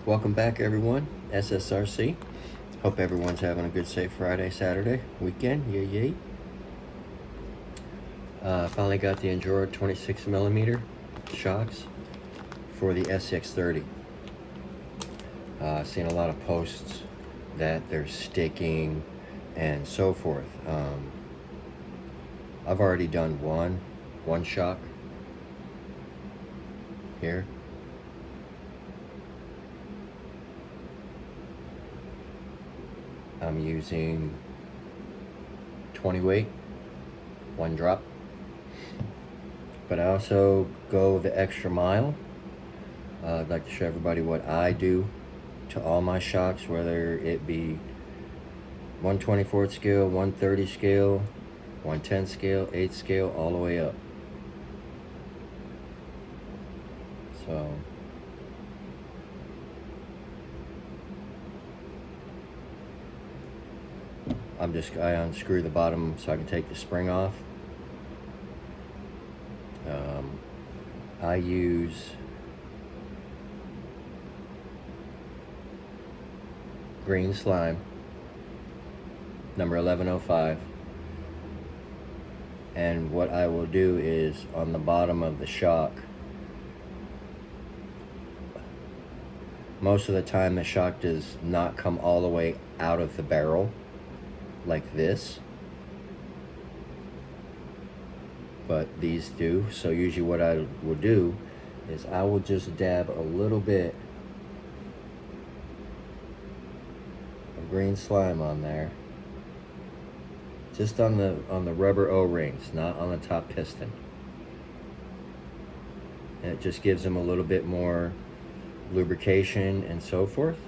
Welcome back, everyone. SSRC. Hope everyone's having a good, safe Friday, Saturday, weekend. Yay, yay. Finally got the Injora 26mm shocks for the SX30. Seen a lot of posts that they're sticking and so forth. I've already done one shock here. I'm using 20 weight, one drop. But I also go the extra mile. I'd like to show everybody what I do to all my shocks, whether it be 1/24 scale, 1/30 scale, 1/10 scale, 8 scale, all the way up. So I unscrew the bottom so I can take the spring off. I use green slime, number 1105. And what I will do is on the bottom of the shock, most of the time the shock does not come all the way out of the barrel like this, but these do. So usually what I will do is I will just dab a little bit of green slime on there, just on the rubber O-rings, not on the top piston, and it just gives them a little bit more lubrication and so forth.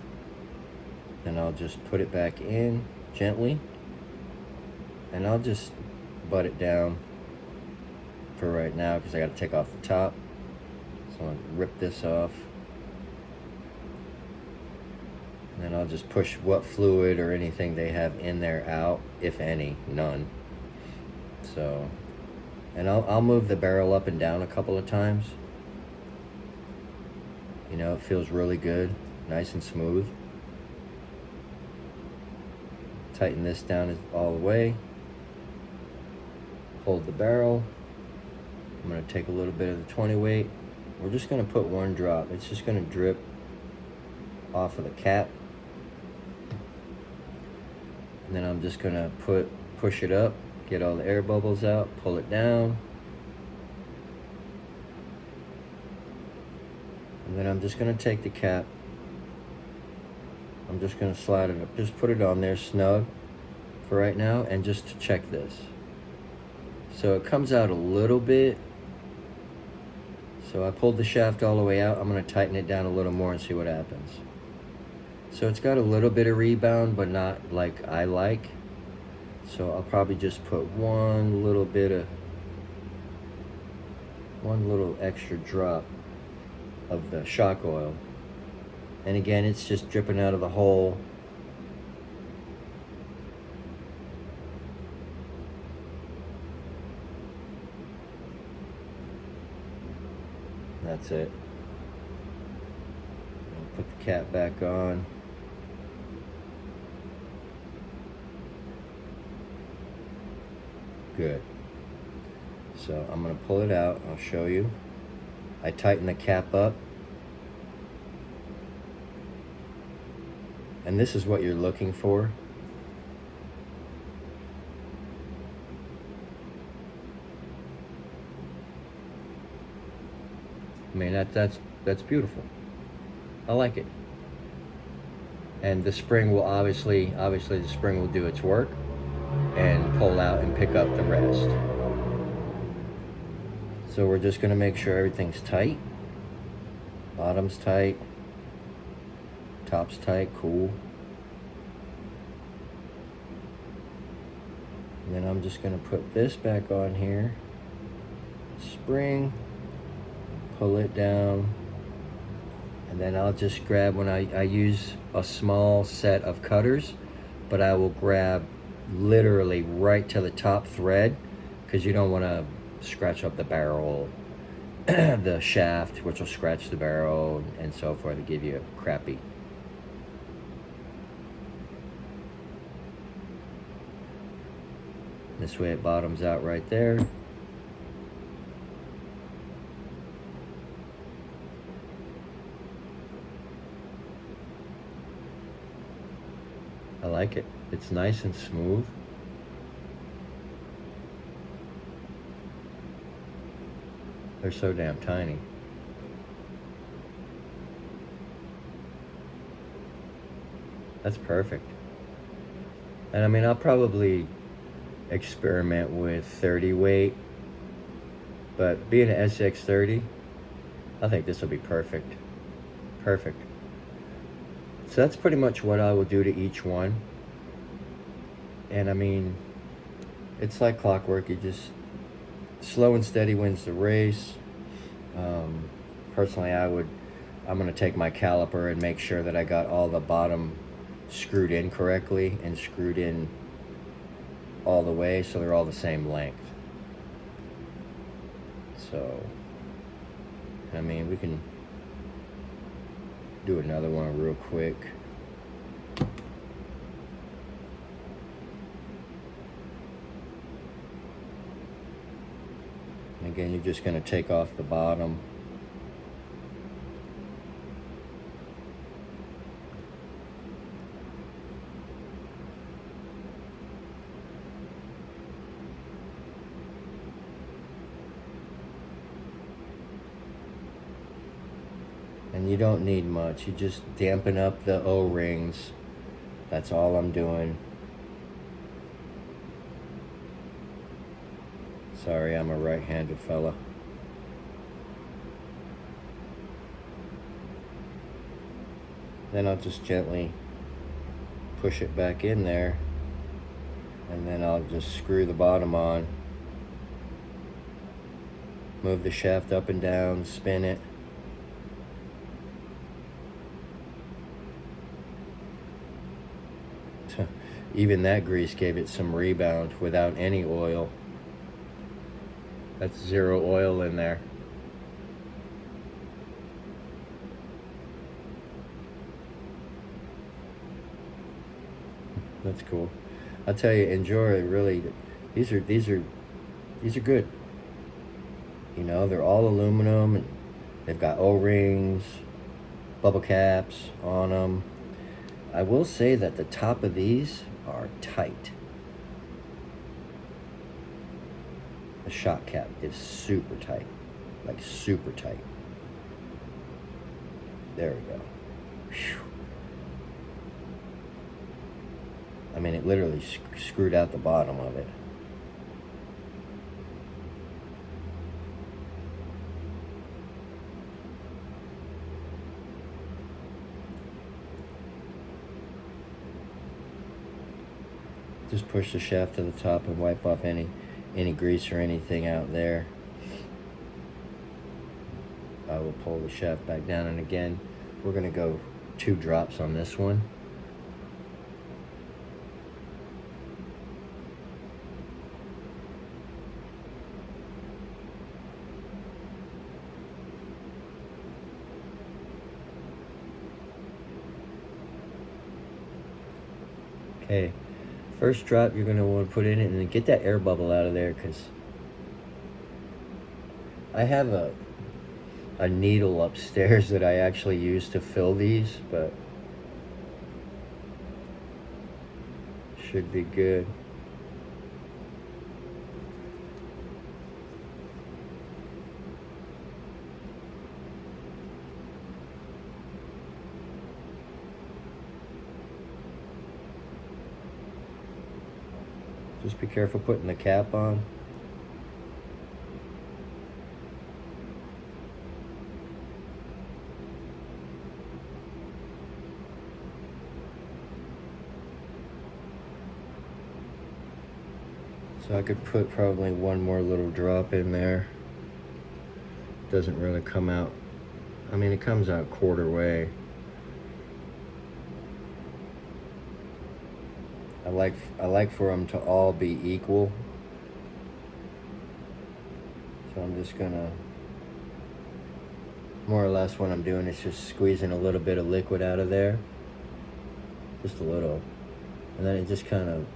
And I'll just put it back in gently, and I'll just butt it down for right now because I got to take off the top. So I'm going to rip this off, and then I'll just push what fluid or anything they have in there out, if any, none. So, and I'll move the barrel up and down a couple of times. You know, it feels really good, nice and smooth. Tighten this down all the way. Hold the barrel. I'm going to take a little bit of the 20 weight. We're just going to put one drop. It's just going to drip off of the cap. And then I'm just going to push it up, get all the air bubbles out, pull it down. And then I'm just going to take the cap. I'm just going to slide it up. Just put it on there snug for right now, and just to check this. So it comes out a little bit. So I pulled the shaft all the way out. I'm going to tighten it down a little more and see what happens. So it's got a little bit of rebound, but not like I like. So I'll probably just put one little extra drop of the shock oil. And again, it's just dripping out of the hole. That's it. I'll put the cap back on. Good. So I'm going to pull it out. I'll show you. I tighten the cap up. And this is what you're looking for. I mean, that's beautiful. I like it. And the spring will obviously the spring will do its work and pull out and pick up the rest. So we're just going to make sure everything's tight. Bottom's tight. Top's tight, cool. And then I'm just going to put this back on here. Spring. Pull it down. And then I'll just grab, when I use a small set of cutters, but I will grab literally right to the top thread, because you don't want to scratch up the barrel the shaft, which will scratch the barrel and so forth to give you a crappy. This way it bottoms out right there. I like it. It's nice and smooth. They're so damn tiny. That's perfect. And I mean, I'll probably experiment with 30 weight, but being an SX30, I think this will be perfect. Perfect. So that's pretty much what I will do to each one. And I mean, it's like clockwork. You just slow and steady wins the race. Personally, I'm going to take my caliper and make sure that I got all the bottom screwed in correctly and screwed in all the way so they're all the same length. So, I mean, we can do another one real quick. And again, you're just going to take off the bottom. And you don't need much. You just dampen up the O-rings. That's all I'm doing. Sorry, I'm a right-handed fella. Then I'll just gently push it back in there, and then I'll just screw the bottom on. Move the shaft up and down, spin it. Even that grease gave it some rebound without any oil. That's 0 oil in there. That's cool. I'll tell you, injora really, these are good. You know, they're all aluminum and they've got O-rings, bubble caps on them. I will say that the top of these are tight. The shock cap is super tight, like super tight. There we go. Whew. I mean, it literally screwed out the bottom of it. Just push the shaft to the top and wipe off any grease or anything out there. I will pull the shaft back down, and again, we're going to go 2 drops on this one. Okay, first drop you're going to want to put in it and then get that air bubble out of there, because I have a needle upstairs that I actually use to fill these, but should be good. Just be careful putting the cap on. So I could put probably one more little drop in there. Doesn't really come out. I mean, it comes out quarter way. I like for them to all be equal. So I'm just gonna more or less what I'm doing is just squeezing a little bit of liquid out of there. Just a little. And then it just kind of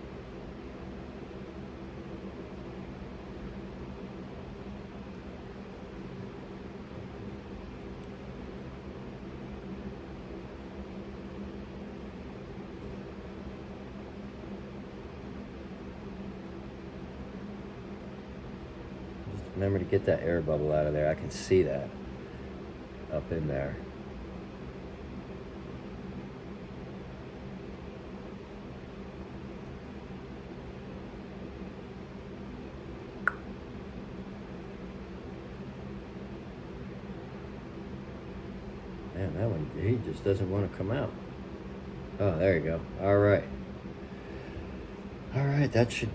remember to get that air bubble out of there. I can see that up in there. Man, that one, he just doesn't want to come out. Oh, there you go. All right. All right, that should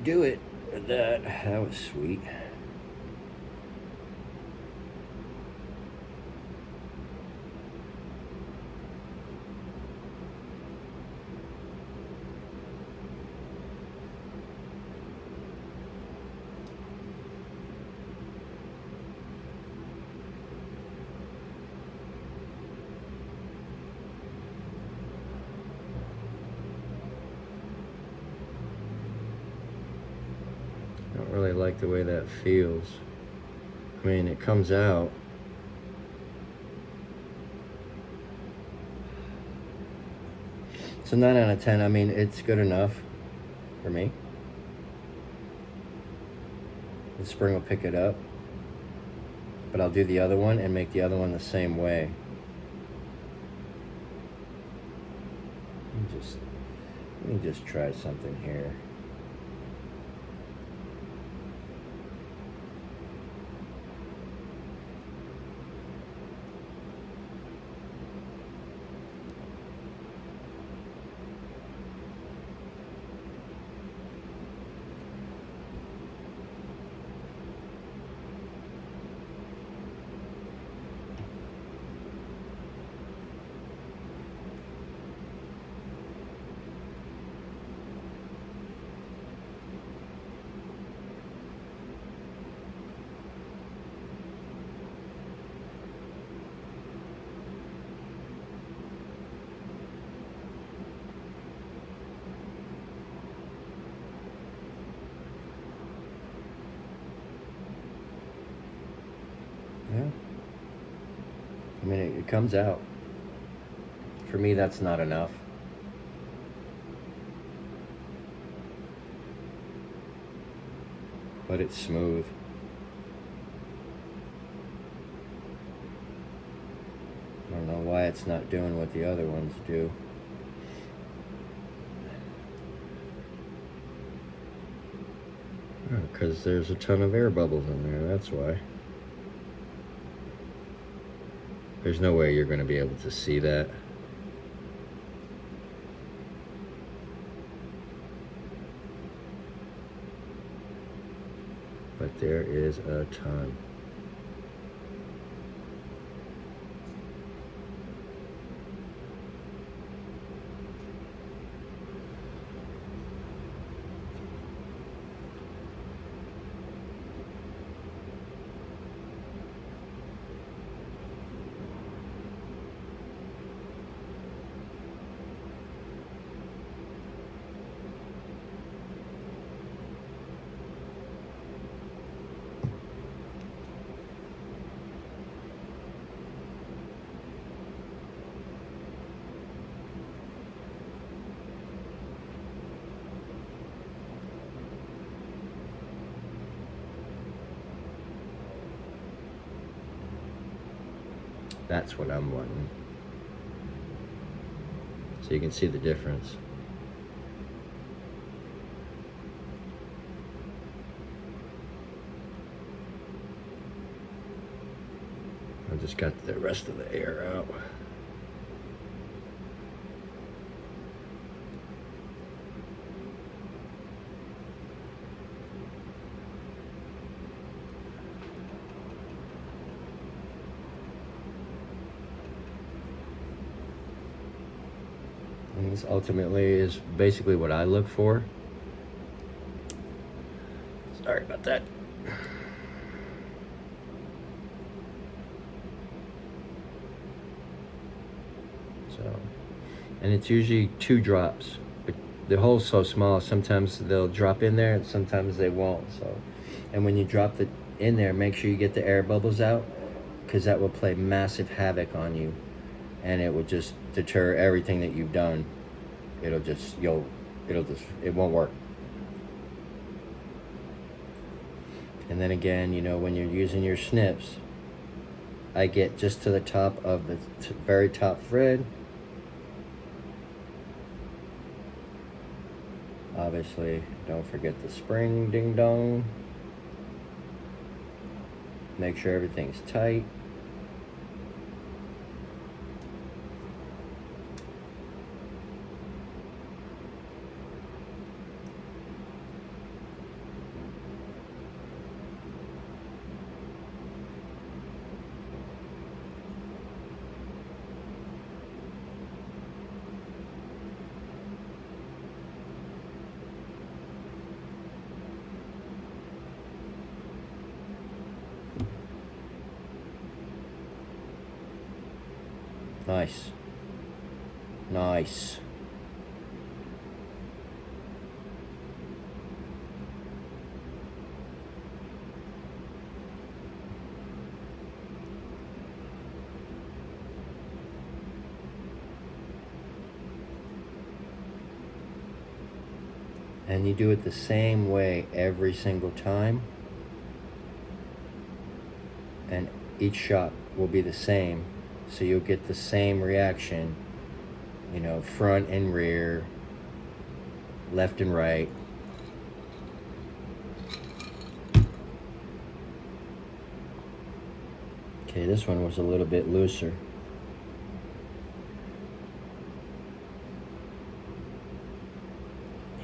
do it. That was sweet. I don't really like the way that feels. I mean, it comes out. So 9 out of 10, I mean, it's good enough for me. The spring will pick it up. But I'll do the other one and make the other one the same way. Let me just try something here. Yeah. I mean, it comes out. For me, that's not enough. But it's smooth. I don't know why it's not doing what the other ones do. Because there's a ton of air bubbles in there, that's why. There's no way you're going to be able to see that. But there is a ton. That's what I'm wanting. So you can see the difference. I just got the rest of the air out. And this ultimately is basically what I look for. Sorry about that. and it's usually 2 drops. But the hole's so small, sometimes they'll drop in there and sometimes they won't. So, and when you drop it in there, make sure you get the air bubbles out, because that will play massive havoc on you, and it will just deter everything that you've done. It won't work. And then again, you know, when you're using your snips, I get just to the top of the very top thread. Obviously, don't forget the spring, ding dong. Make sure everything's tight. Nice. Nice. And you do it the same way every single time, and each shot will be the same, so you'll get the same reaction, you know, front and rear, left and right. Okay, this one was a little bit looser.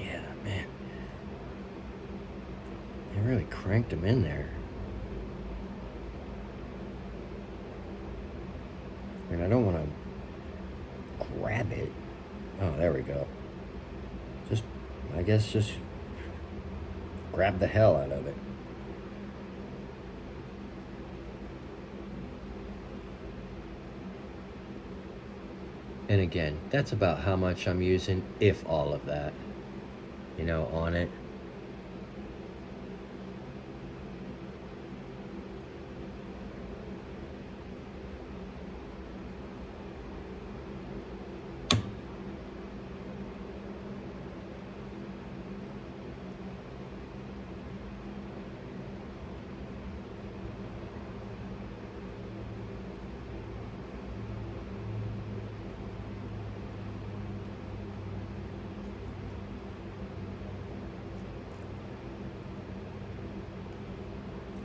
Yeah, man, they really cranked them in there. And I don't want to grab it. Oh, there we go. I guess just grab the hell out of it. And again, that's about how much I'm using, if all of that, you know, on it.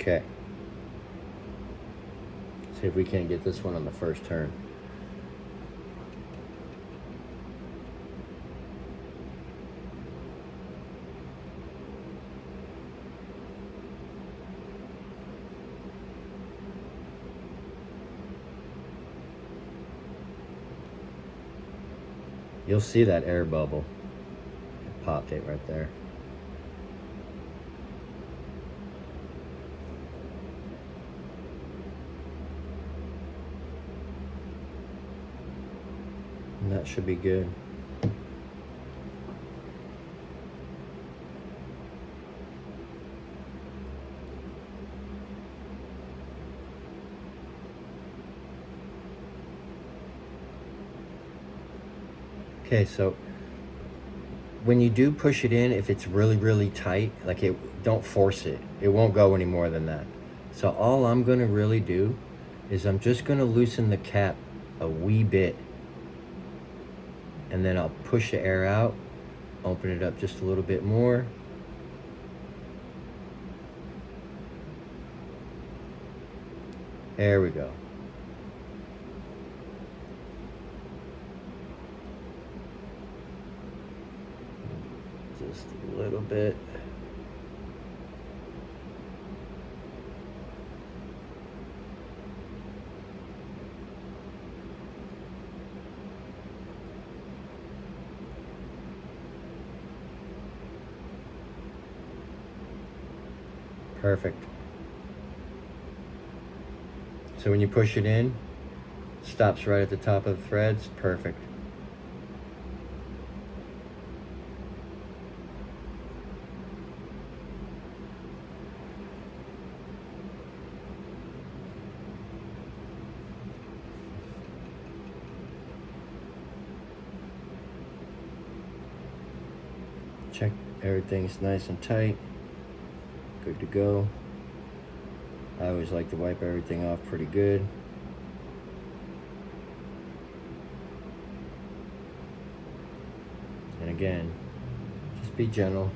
Okay. See if we can't get this one on the first turn. You'll see that air bubble. It popped it right there. And that should be good. Okay, so when you do push it in, if it's really, really tight, like don't force it. It won't go any more than that. So all I'm gonna really do is I'm just gonna loosen the cap a wee bit, and then I'll push the air out, open it up just a little bit more. There we go. Just a little bit. Perfect. So when you push it in, stops right at the top of the threads. Perfect. Check everything's nice and tight. Good to go. I always like to wipe everything off pretty good. And again, just be gentle.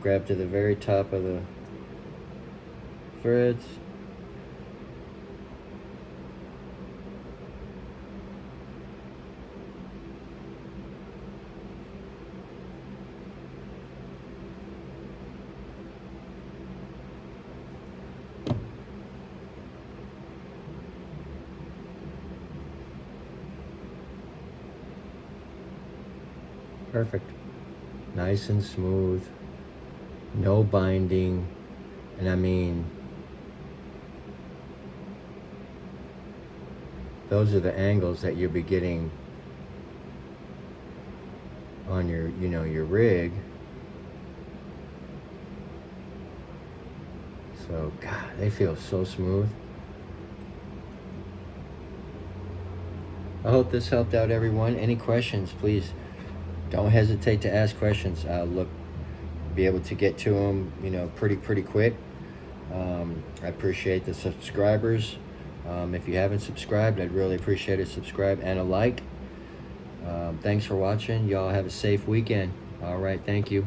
Grab to the very top of the threads. Perfect. Nice and smooth. No binding. And I mean, those are the angles that you'll be getting on your, your rig. So, God, they feel so smooth. I hope this helped out everyone. Any questions, please don't hesitate to ask questions. I'll be able to get to them, pretty quick. I appreciate the subscribers. If you haven't subscribed, I'd really appreciate a subscribe and a like. Thanks for watching. Y'all have a safe weekend. All right, thank you.